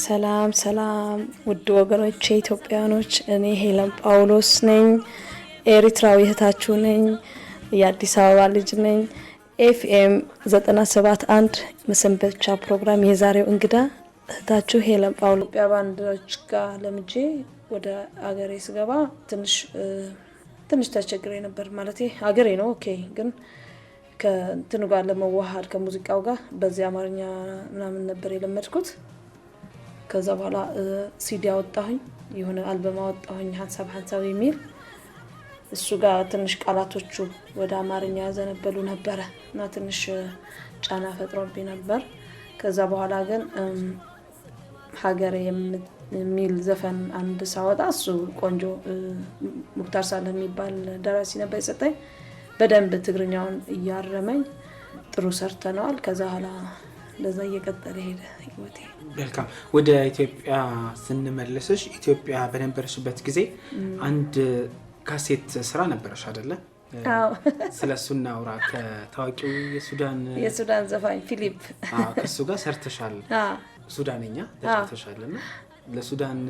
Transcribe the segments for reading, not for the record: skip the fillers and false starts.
ሰላም ሰላም ውድ ወገኖቼ ኢትዮጵያኖች እኔ ሄለን ጳውሎስ ነኝ ኤሪትራዊ እህታችሁ ነኝ የአዲስ አበባ ልጅ ነኝ ኤፍኤም 97.1 መሰንበቻ ፕሮግራም የዛሬው እንግዳ እህታችሁ ሄለን ጳውሎስ ኢትዮጵያ ባንዶች ጋር ለምጄ ወደ አገሬ ስገባ ትንሽ ተቸግሬ ነበር ማለት አገሬ ነው ኦኬ ግን ከእንትኑ ጋር ለመዋሃድ ከሙዚቃው ጋር በዚህ አማርኛ ምናምን ነበር የለመድኩት ከዛ በኋላ ሲዲ አወጣሁኝ የሆነ አልበም አወጣሁኝ ሐሳብ የሚል እሱ ጋር ትንሽ ቃላቶቹ ወደ አማርኛ ያዘነበሉ ነበር እና ትንሽ ጫና ፈጥሮብኝ ነበር ከዛ በኋላ ግን ሀገሬ የሚል ዘፈን አንድ ሳወጣ እሱ ቆንጆ ሙክታር ሳለህ የሚባል ደራሲ ነበር የሰጠኝ በደንብ ትግርኛውን እያረመኝ ጥሩ ሰርተናል ከዛ ኋላ ለዛ እየቀጠለ ሄደ ህይወቴ መልካም ወደ ኢትዮጵያ ስንመለስሽ ኢትዮጵያ በነበርሽበት ጊዜ አንድ ካሴት ስራ ነበርሽ አይደለ አዎ ስለሱና አውራ ከታዋቂው የሱዳን ዘፋኝ ፊሊፕ ከሱ ጋር ሰርተሻል ሱዳንኛ ተጫውተሻልና ለሱዳን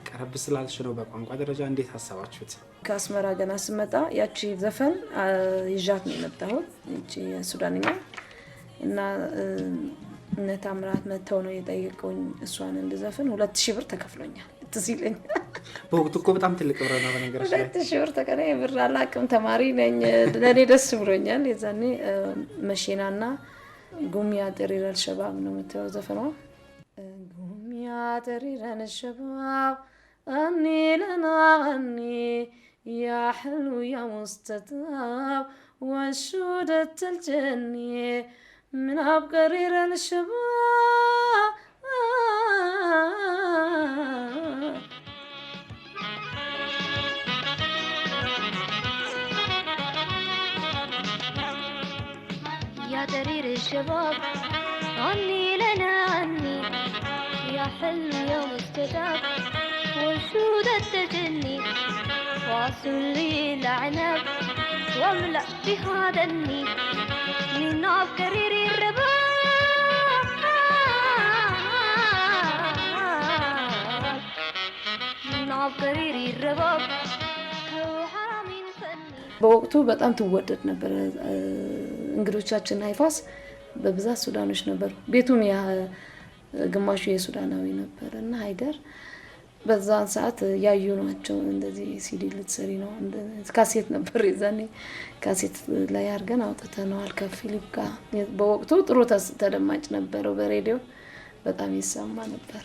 ቀረብ ስላልሽ ነው በቋንቋ ደረጃ እንዴት ሐሳባችሁት ከአስመራ ገና ስመጣ ያቺ ዘፈን ይዣት ነው የመጣው እቺ ሱዳንኛ እና ነታምራት መተው ነው የጠየቀኝ እሷን እንደዘፈን 2000 ብር ተከፍሎኛል ትዚለኝ በወቅቱ እኮ በጣም ትልቅ ብር ነው በነገርሽ ላይ 2000 ብር ተከራይ ብር አላቅም ተማሪ ነኝ ለኔ ደስ ብሎኛል የዛኔ መሽናና ጉሚያ ጥሪራል ሸባብ ነው መተው ዘፈኗ ጉሚያ ጥሪራል ሸባብ አኒ ለና አኒ يا حلو يا مستطاب وشودة الجنة من عبقرير الشباب يا درير الشباب عني لنا عني يا حلو يا مستطاب وشودة الجنة واصل لي العنب واملأ بهذا النيل من عبقرير الرباب من عبقرير الرباب هو حرام فني በወቅቱ በጣም ትወደድ ነበር እንግዶቻችን አይፋስ በብዛት ሱዳኖች ነበሩ ቤቱም ያ ግማሹ የሱዳናዊ ነበርና ሃይደር በዛን ሰዓት ያዩ ናቸው እንደዚህ ሲዲ ልትሰሪ ነው ካሴት ነበር ይዛኔ ካሴት ላይ አርገን አውጥተናል ከፊሊፕ ጋር በወቅቱ ጥሩ ተደማጭ ነበር በሬዲዮ በጣም ይሰማ ነበር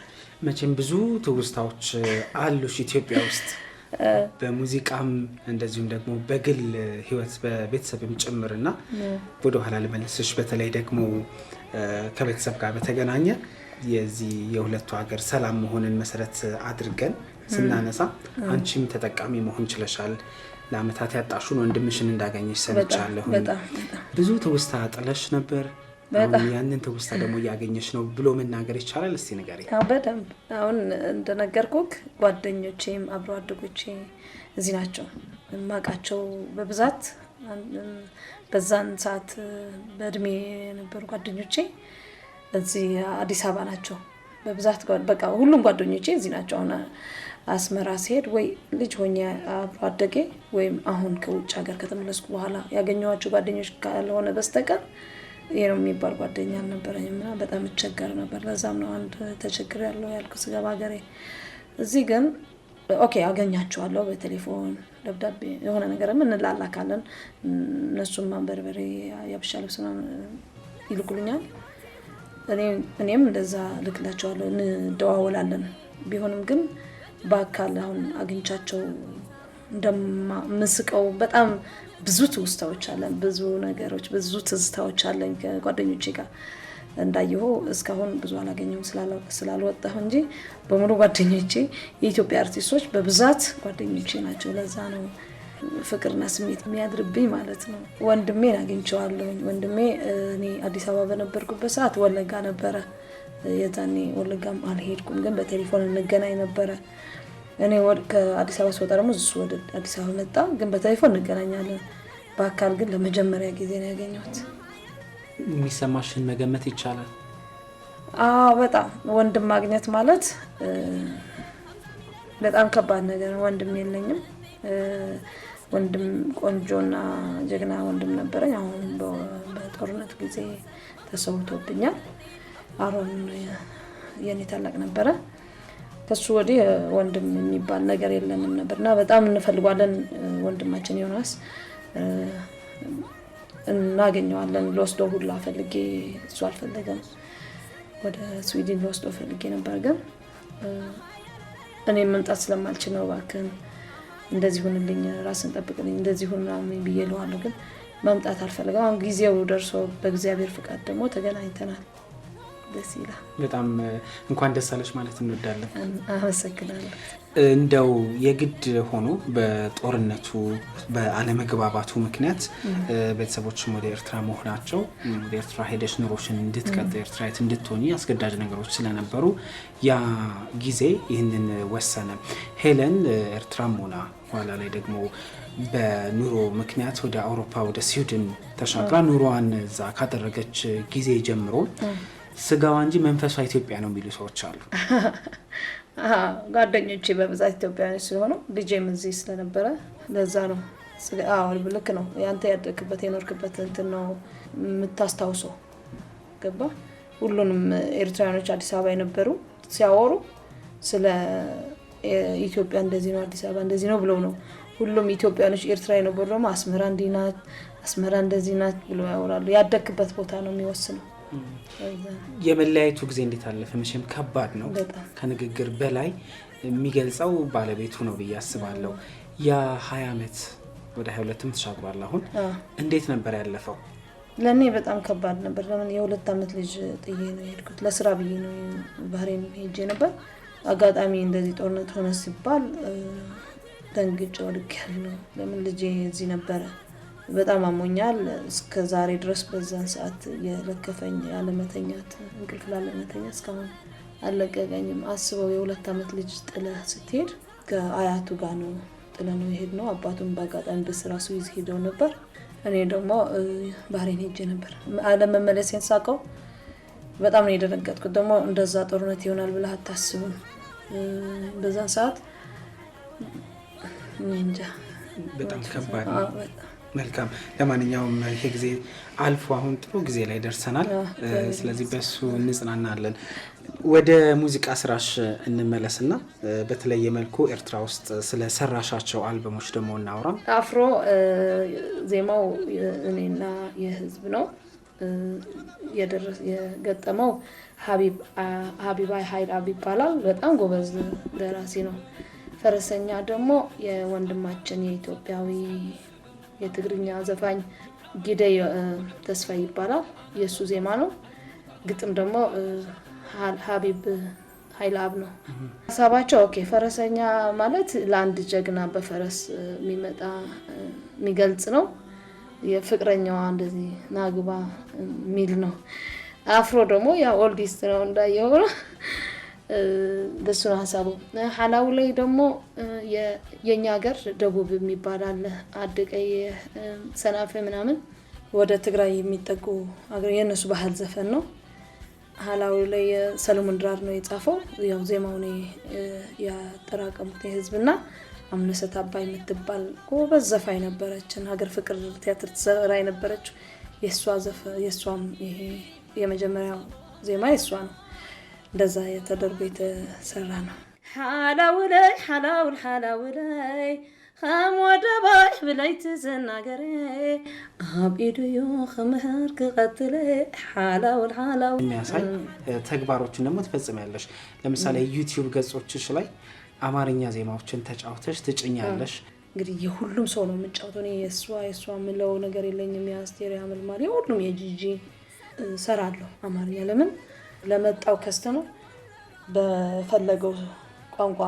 መቼም ብዙ ትውስታዎች አሉሽ ኢትዮጵያ ውስጥ በሙዚቃም እንደዚሁም ደግሞ በግል ህይወት በቤተሰብም ጭምርና ወደ ኋላ ለመለስሽ በተለይ ደግሞ ከቤተሰብ ጋር በተገናኘ የዚህ የሁለቱ ሀገር ሰላም መሆንን መሰረት አድርገን ስናነሳ አንቺም ተጠቃሚ መሆን ችለሻል ለአመታት ያጣሽውን ወንድምሽን እንዳገኘሽ ሰምቻለሁ ብዙ ትውስታ ጥለሽ ነበር ያንን ትውስታ ደግሞ ያገኘሽ ነው ብሎ መናገር ይቻላል እስቲ ንገሪ በደንብ አሁን እንደነገርኩክ ጓደኞቼም አብሮ አደጎቼ እዚህ ናቸው ማቃቸው በብዛት በዛን ሰዓት በእድሜ የነበሩ ጓደኞቼ እዚህ አዲስ አበባ ናቸው በብዛት በቃ ሁሉም ጓደኞቼ እዚህ ናቸው አሁን አስመራ ሲሄድ ወይ ልጅ ሆኜ አብሮ አደጌ ወይም አሁን ከውጭ ሀገር ከተመለስኩ በኋላ ያገኘኋቸው ጓደኞች ካልሆነ በስተቀር የኔ የሚባል ጓደኛ አልነበረኝና በጣም እቸገር ነበር ለዛም ነው አንድ ተቸግር ያለው ያልኩ ስገባ ሀገሬ እዚህ ግን ኦኬ አገኛቸዋለሁ በቴሌፎን ደብዳቤ የሆነ ነገር ምን እንላላካለን እነሱም ማንበርበሬ ያብሻሉ ስለሆነ ይልኩልኛል እኔም እንደዛ ልክላቸዋለሁ እንደዋወላለን ቢሆንም ግን በአካል አሁን አግኝቻቸው እንደምስቀው በጣም ብዙ ትውስታዎች አለን፣ ብዙ ነገሮች፣ ብዙ ትዝታዎች አለን ከጓደኞቼ ጋር እንዳየሁ እስካሁን ብዙ አላገኘሁም ስላልወጣሁ እንጂ በሙሉ ጓደኞቼ የኢትዮጵያ አርቲስቶች በብዛት ጓደኞቼ ናቸው። ለዛ ነው ፍቅርና ስሜት የሚያድርብኝ ማለት ነው። ወንድሜን አግኝቼዋለሁ። ወንድሜ እኔ አዲስ አበባ በነበርኩበት ሰዓት ወለጋ ነበረ። የዛኔ ወለጋም አልሄድኩም፣ ግን በቴሌፎን እንገናኝ ነበረ። እኔ ከአዲስ አበባ ስወጣ ደግሞ እሱ ወደ አዲስ አበባ መጣ፣ ግን በቴሌፎን እንገናኛለን። በአካል ግን ለመጀመሪያ ጊዜ ነው ያገኘሁት። የሚሰማሽን መገመት ይቻላል? በጣም ወንድም ማግኘት ማለት በጣም ከባድ ነገር ነው። ወንድም የለኝም። ወንድም ቆንጆና ጀግና ወንድም ነበረኝ። አሁን በጦርነት ጊዜ ተሰውቶብኛል። አሮን የኔ ታላቅ ነበረ። ከሱ ወዲህ ወንድም የሚባል ነገር የለንም ነበርና በጣም እንፈልጓለን። ወንድማችን ዮናስ እናገኘዋለን። ልወስደው ሁላ ፈልጌ እሱ አልፈለገም። ወደ ስዊድን ልወስደው ፈልጌ ነበር፣ ግን እኔ መምጣት ስለማልችል ነው እባክህን እንደዚህ ሁንልኝ፣ ራስን ጠብቅልኝ፣ እንደዚህ ሁን ምናምን ብዬ እለዋለሁ። ግን መምጣት አልፈለገም። አሁን ጊዜው ደርሶ በእግዚአብሔር ፍቃድ ደግሞ ተገናኝተናል። ደስ ይላል። በጣም እንኳን ደስ አለሽ ማለት እንወዳለን። አመሰግናለሁ። እንደው የግድ ሆኖ በጦርነቱ በአለመግባባቱ ምክንያት ቤተሰቦችም ወደ ኤርትራ መሆናቸው ወደ ኤርትራ ሄደሽ ኑሮሽን እንድትቀጥ ኤርትራዊት እንድትሆኚ አስገዳጅ ነገሮች ስለነበሩ ያ ጊዜ ይህንን ወሰነ። ሄለን ኤርትራም ሆና ኋላ ላይ ደግሞ በኑሮ ምክንያት ወደ አውሮፓ ወደ ስዊድን ተሻግራ ኑሮዋን እዛ ካደረገች ጊዜ ጀምሮ ስጋዋ እንጂ መንፈሷ ኢትዮጵያ ነው የሚሉ ሰዎች አሉ። ጓደኞቼ በብዛት ኢትዮጵያውያን ስለሆኑ ልጄም እዚህ ስለነበረ ለዛ ነው። ልክ ነው። ያንተ ያደግክበት የኖርክበት እንትን ነው የምታስታውሰው። ገባ? ሁሉንም ኤርትራውያኖች አዲስ አበባ የነበሩ ሲያወሩ ስለ ኢትዮጵያ እንደዚህ ነው፣ አዲስ አበባ እንደዚህ ነው ብለው ነው። ሁሉም ኢትዮጵያውያኖች ኤርትራ የነበሩ ደግሞ አስመራ እንዲህ ናት፣ አስመራ እንደዚህ ናት ብለው ያወራሉ። ያደግክበት ቦታ ነው የሚወስነው። የመለያየቱ ጊዜ እንዴት አለፈ? መቼም ከባድ ነው። ከንግግር በላይ የሚገልጸው ባለቤቱ ነው ብዬ አስባለሁ። የ20 ዓመት ወደ 22ም ተሻግሯል አሁን። እንዴት ነበር ያለፈው? ለእኔ በጣም ከባድ ነበር። ለምን የ2 ዓመት ልጅ ጥዬ ነው የሄድኩት። ለስራ ብዬ ነው ባህሬን ሄጄ ነበር። አጋጣሚ እንደዚህ ጦርነት ሆነ ሲባል ደንግጬ ወድቄያለሁ። ለምን ልጄ እዚህ ነበረ። በጣም አሞኛል። እስከ ዛሬ ድረስ በዛን ሰዓት የለከፈኝ ያለመተኛት እንቅልፍ ላለመተኛት እስካሁን አልለቀቀኝም። አስበው የ2 ዓመት ልጅ ጥለህ ስትሄድ ከአያቱ ጋር ነው ጥለህ ነው የሄድ ነው። አባቱን በአጋጣሚ በስራ ይዞ ሄደው ነበር። እኔ ደግሞ ባህሬን ሄጄ ነበር። አለመመለሴን ሳቀው በጣም ነው የደነገጥኩት። ደግሞ እንደዛ ጦርነት ይሆናል ብለህ አታስብም። በዛን ሰዓት እንጃ በጣም ከባድ ነው። መልካም። ለማንኛውም ይሄ ጊዜ አልፎ አሁን ጥሩ ጊዜ ላይ ደርሰናል። ስለዚህ በሱ እንጽናናለን። ወደ ሙዚቃ ስራሽ እንመለስና በተለየ መልኩ ኤርትራ ውስጥ ስለ ሰራሻቸው አልበሞች ደግሞ እናውራ። አፍሮ ዜማው እኔና የህዝብ ነው የገጠመው። ሀቢባይ ኃይል አብ ይባላል። በጣም ጎበዝ ደራሲ ነው። ፈረሰኛ ደግሞ የወንድማችን የኢትዮጵያዊ የትግርኛ ዘፋኝ ጊደይ ተስፋ ይባላል። የሱ ዜማ ነው። ግጥም ደግሞ ሀቢብ ኃይል አብ ነው። ሀሳባቸው ፈረሰኛ ማለት ለአንድ ጀግና በፈረስ የሚመጣ የሚገልጽ ነው። የፍቅረኛዋ እንደዚህ ናግባ ሚል ነው። አፍሮ ደግሞ ያ ኦልዲስት ነው እንዳየው ነው። ደሱ ነው ሀሳቡ። ሐላው ላይ ደግሞ የኛ ሀገር ደቡብ የሚባል አለ። አድቀይ ሰናፈ ምናምን ወደ ትግራይ የሚጠጉ ሀገር የነሱ ባህል ዘፈን ነው። ሐላው ላይ ሰለሞን ድራር ነው የጻፈው። ያው ዜማው ነው ያጠራቀሙት የህዝብና አምነሰት አባይ የምትባል ጎበዝ ዘፋኝ ነበረችን። ሀገር ፍቅር ቲያትር ትሰራ የነበረች የሷም ይሄ የመጀመሪያው ዜማ የሷ ነው። እንደዛ የተደርጎ የተሰራ ነው። ሐላውላይ ሐላውላይ ኸሞደባይ ብላይ ተዘናገረ አብኢዱዩ ኸመር ከቀጥለ ሐላው የሚያሳይ ተግባሮችን ደግሞ ትፈጽሚያለሽ። ለምሳሌ ዩቲዩብ ገጾችሽ ላይ አማርኛ ዜማዎችን ተጫውተሽ ትጭኛለሽ። እንግዲህ የሁሉም ሰው ነው የምጫወተው። እኔ የእሷ የምለው ነገር የለኝም። የአስቴር ያመልማል የሁሉም የጂጂ ሰራለሁ አማርኛ። ለምን ለመጣው ከስተመር በፈለገው ቋንቋ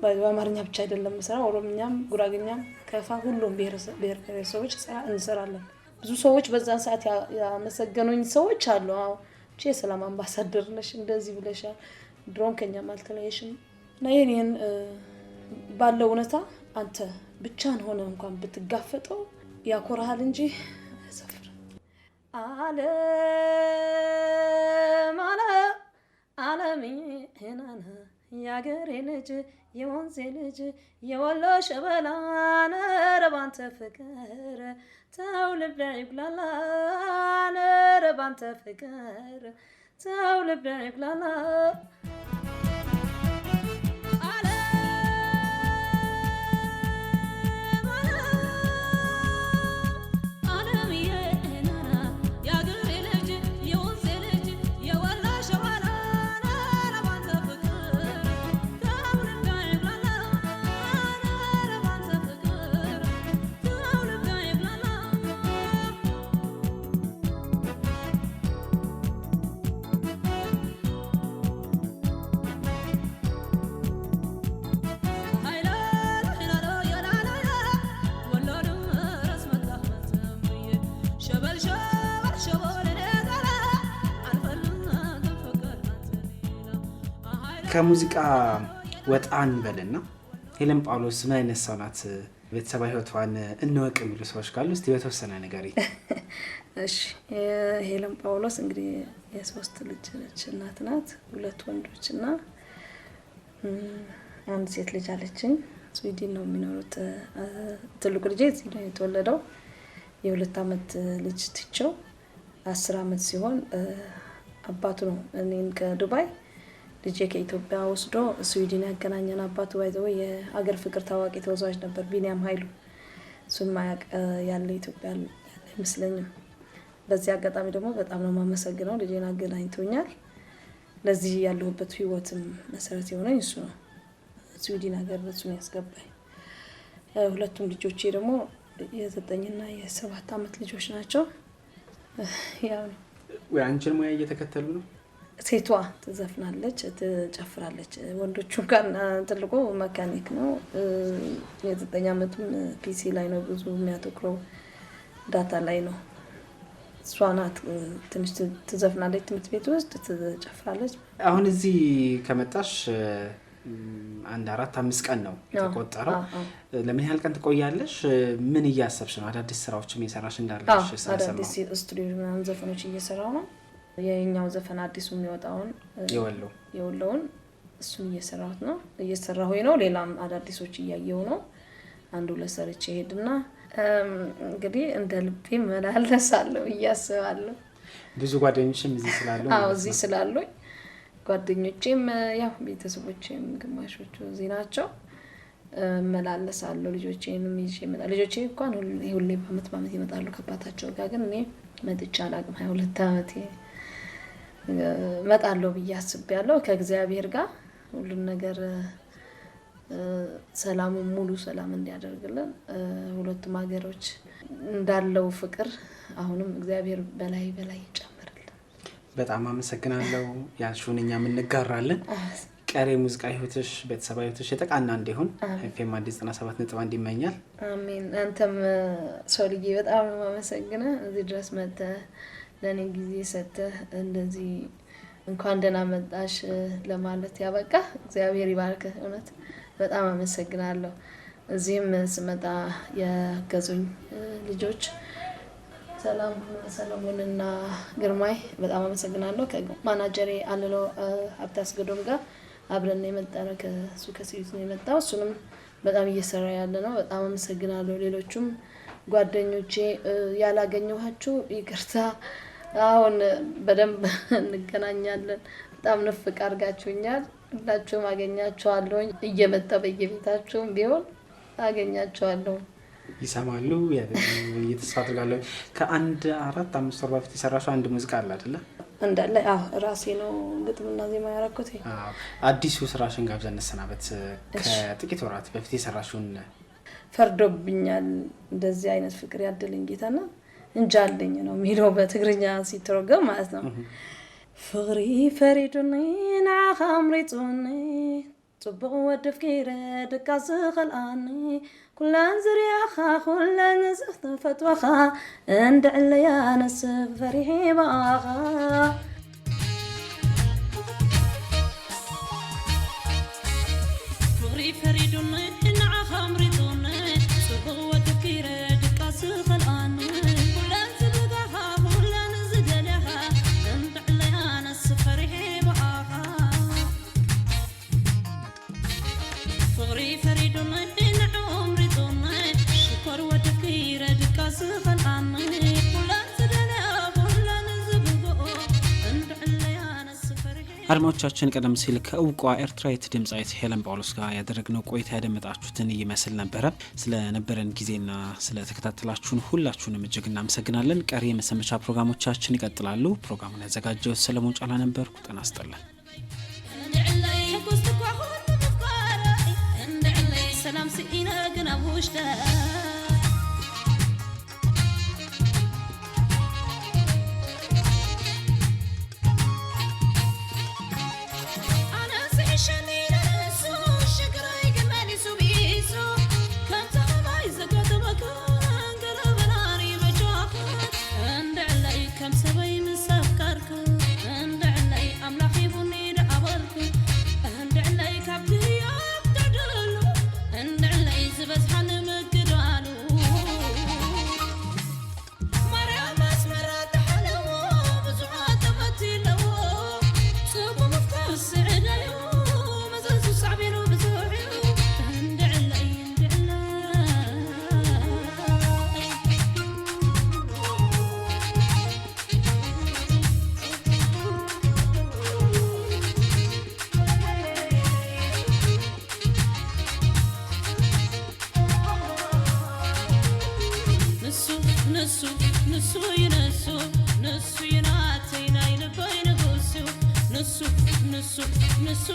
በአማርኛ ብቻ አይደለም የምሰራው፣ ኦሮምኛም፣ ጉራግኛም፣ ከፋ ሁሉም ብሔረሰቦች እንሰራለን። ብዙ ሰዎች በዛን ሰዓት ያመሰገኑኝ ሰዎች አሉ። አዎ እቺ የሰላም አምባሳደር ነሽ እንደዚህ ብለሻል፣ ድሮም ከኛም አልተለየሽም እና ይሄን ባለው እውነታ አንተ ብቻን ሆነ እንኳን ብትጋፈጠው ያኮራሃል እንጂ አይሰፍርም። ዓለም ሄናና ያገሬ ልጅ የወንዜ ልጅ የወሎ ሸበላ ኧረ ባንተ ፍቅር ተው ልቤ ይጉላላ ኧረ ባንተ ፍቅር ተው ልቤ ይጉላላ ከሙዚቃ ወጣ እንበልና ሄለን ጳውሎስ ምን አይነት ሰው ናት? ቤተሰባዊ ህይወቷን እንወቅ የሚሉ ሰዎች ካሉ እስቲ በተወሰነ ነገር እሺ ሄለን ጳውሎስ እንግዲህ የሶስት ልጆች እናት ናት። 2 ወንዶችና አንድ ሴት ልጅ አለችኝ። ስዊድን ነው የሚኖሩት። ትልቁ ልጅ እዚህ ነው የተወለደው። የ2 አመት ልጅ ትቸው 10 አመት ሲሆን አባቱ ነው እኔን ከዱባይ ልጄ ከኢትዮጵያ ወስዶ ስዊድን ያገናኘን። አባቱ ባይዘው የአገር ፍቅር ታዋቂ ተወዛዋዥ ነበር፣ ቢኒያም ኃይሉ። እሱን ማያቅ ያለ ኢትዮጵያ አይመስለኝም። በዚህ አጋጣሚ ደግሞ በጣም ነው የማመሰግነው። ልጄን አገናኝቶኛል። ለዚህ ያለሁበት ህይወትም መሰረት የሆነኝ እሱ ነው። ስዊድን ሀገር እሱን ያስገባኝ። 2ቱም ልጆቼ ደግሞ የ9 እና የ7 አመት ልጆች ናቸው። ያው ነው ወይ አንቺን ሙያ እየተከተሉ ነው። ሴቷ ትዘፍናለች፣ ትጨፍራለች። ወንዶቹ ጋር ትልቁ መካኒክ ነው። የ9 አመቱም ፒሲ ላይ ነው ብዙ የሚያተኩረው፣ ዳታ ላይ ነው። እሷ ናት ትንሽ ትዘፍናለች፣ ትምህርት ቤት ውስጥ ትጨፍራለች። አሁን እዚህ ከመጣሽ 4-5 ቀን ነው የተቆጠረው። ለምን ያህል ቀን ትቆያለሽ? ምን እያሰብሽ ነው? አዳዲስ ስራዎችም እየሰራሽ እንዳለሽ ሰማሁ። አዳዲስ ስቱዲዮ ምናምን ዘፈኖች እየሰራሁ ነው። የኛው ዘፈን አዲሱ የሚወጣውን የወለውን እሱን እየሰራሁ ነው። ሌላም አዳዲሶች እያየሁ ነው። 1-2 ሰርቼ ሄድና እንግዲህ እንደ ልቤ መላለሳለሁ እያስባለሁ። ብዙ ጓደኞችም እዚህ ስላሉ እዚህ ስላሉኝ ጓደኞቼም ያው ቤተሰቦቼም ግማሾቹ እዚህ ናቸው። መላለሳለሁ። ልጆቼንም ይዤ እመጣለሁ። ልጆቼ እንኳን ሁሌ በአመት ይመጣሉ ከአባታቸው ጋር፣ ግን እኔ መጥቼ አላውቅም። 22 አመቴ እመጣለሁ ብዬ አስቤያለሁ። ከእግዚአብሔር ጋር ሁሉን ነገር ሰላሙን ሙሉ ሰላም እንዲያደርግልን 2ቱም ሀገሮች እንዳለው ፍቅር አሁንም እግዚአብሔር በላይ ይጨምርልን። በጣም አመሰግናለሁ። ያልሽውን እኛም እንጋራለን። ቀሪ ሙዚቃ ህይወትሽ፣ ቤተሰባዊ ህይወትሽ የተቃና እንዲሆን ኤፍኤም አዲስ 97.1 ይመኛል። አሜን። አንተም ሶልዬ በጣም ነው የማመሰግነው። እዚህ ድረስ መጥተህ ለኔ ጊዜ ሰጥተህ እንደዚህ እንኳን ደህና መጣሽ ለማለት ያበቃ እግዚአብሔር ይባርክህ። እውነት በጣም አመሰግናለሁ። እዚህም ስመጣ ያገዙኝ ልጆች ሰላሙንና ግርማይ በጣም አመሰግናለሁ። ከማናጀሬ አለሎ ሀብታስገዶም ጋር አብረን የመጣነው ከሱ ከስዊት ነው የመጣው። እሱንም በጣም እየሰራ ያለ ነው። በጣም አመሰግናለሁ። ሌሎችም ጓደኞቼ ያላገኘኋችሁ ይቅርታ። አሁን በደንብ እንገናኛለን። በጣም ንፍቅ አድርጋችሁኛል። ሁላችሁም አገኛችኋለሁ። እየመጣሁ በየቤታችሁም ቢሆን አገኛችኋለሁ። ይሰማሉ እየተስፋ አድርጋለሁ። ከ4-5 ወር በፊት የሰራሽው አንድ ሙዚቃ አለ አይደለ? እንዳለ ራሴ ነው ግጥምና ዜማ ያደረኩት። አዲሱ ስራሽን ጋብዘን እንሰናበት። ከጥቂት ወራት በፊት የሰራሽውን ፈርዶብኛል እንደዚህ አይነት ፍቅር ያደለኝ ጌታና እንጃልኝ ነው የሚለው በትግርኛ ሲተረጎም ማለት ነው ፍቅሪ ፈሪዱኒ ናኸምሪጡኒ ጽቡቅ ወደፍ ከይረ ደቃስ ኸልአኒ ኩላን ዝርያኻ ኩላን ዝተፈትወኻ እንደዕለያ ነስብ ፈሪሒ ባኻ ፍቅሪ ፈሪዱኒ ናኸምሪጡኒ ጽቡቅ ወደፍ ከይረ ደቃስ ኸልአኒ ኩላን ዝብጋኻ ኩላን ዝደለኻ እንደዕለያ ነስብ ፈሪሒ ባኻ فغري فريدون إن عمرتون شكر ودكير دكاس خلاني كلان زدنا كلان زبقو عند عليان السفر አድማጮቻችን ቀደም ሲል ከእውቋ ኤርትራዊት ድምጻዊት ሄለን ጳውሎስ ጋር ያደረግነው ቆይታ ያደመጣችሁትን ይመስል ነበር ስለነበረን ጊዜና ስለተከታተላችሁን ሁላችሁንም እጅግ እናመሰግናለን ቀሪ የመሰንበቻ ፕሮግራሞቻችን ይቀጥላሉ ፕሮግራሙን ያዘጋጀው ሰለሞን ጫላ ነበርኩ ጤና ይስጥልኝ سلام سئينا قنا بوشتا أنا سعشاني نسو شكراي قمالي سوبيسو كانت هباي زكاة بكان قرب ناري بجاخر عند علي كم سبي من سفكارك عند علي أملاحي بني دعبالك عند علي كابتي بس حن مقرالو مريم اسمرات حلو بزعات متلو صوب مفتاح السعدايو مزلز صعبينو بزوعيو اندعلي نسو